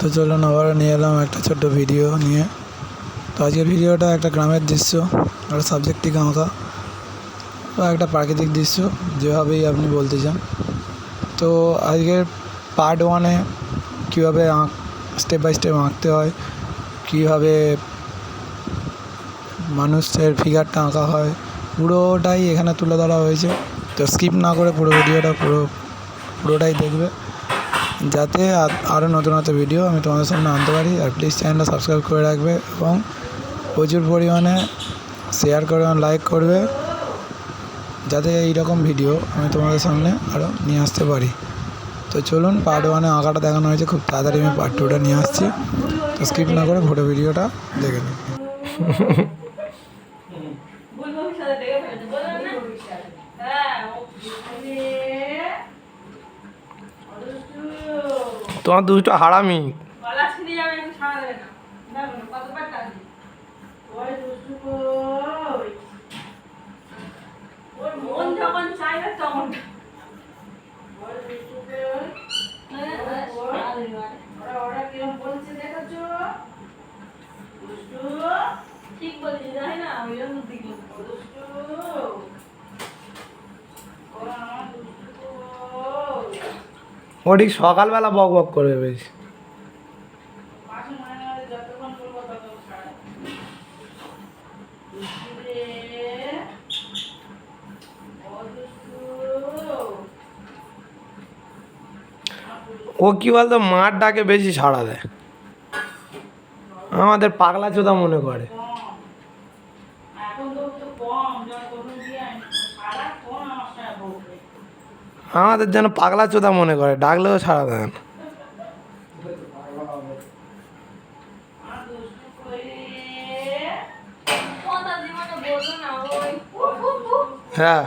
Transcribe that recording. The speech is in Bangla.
তো চলুন আবারও নিয়ে এলাম একটা ছোট্ট ভিডিও নিয়ে। তো আজকের ভিডিওটা একটা গ্রামের দৃশ্য, একটা সাবজেক্টিভ আঁকা বা একটা প্রাকৃতিক দৃশ্য, যেভাবেই আপনি বলতে চান। তো আজকের পার্ট 1-এ কীভাবে স্টেপ বাই স্টেপ আঁকতে হয়, কীভাবে মানুষের ফিগারটা আঁকা হয়, পুরোটাই এখানে তুলে ধরা হয়েছে। তো স্কিপ না করে পুরো ভিডিওটা পুরোটাই দেখবে, যাতে আরও নতুন নতুন ভিডিও আমি তোমাদের সামনে আনতে পারি। আর প্লিজ চ্যানেলটা সাবস্ক্রাইব করে রাখবে এবং প্রচুর পরিমাণে শেয়ার করবে এবং লাইক করবে, যাতে এইরকম ভিডিও আমি তোমাদের সামনে আরও নিয়ে আসতে পারি। তো চলুন, পার্ট 1-এ আঁকাটা দেখানো হয়েছে, খুব তাড়াতাড়ি আমি পার্ট 2টা নিয়ে আসছি। তো স্কিপ না করে পুরো ভিডিওটা দেখে নিন। তোমার দুটো হারামি। ঠিক বলছি তাই না? ওই জন্য দিল ও ঠিক সকালবেলা বক বক করবে বেশ। ও কি বলতো, মার ডাকে বেশি সাড়া দেয়, আমাদের পাগলা চোদা মনে করে। আমাদের যেন পাগলা চোদা মনে করে, ডাকলেও সাড়া দেয় না। হ্যাঁ।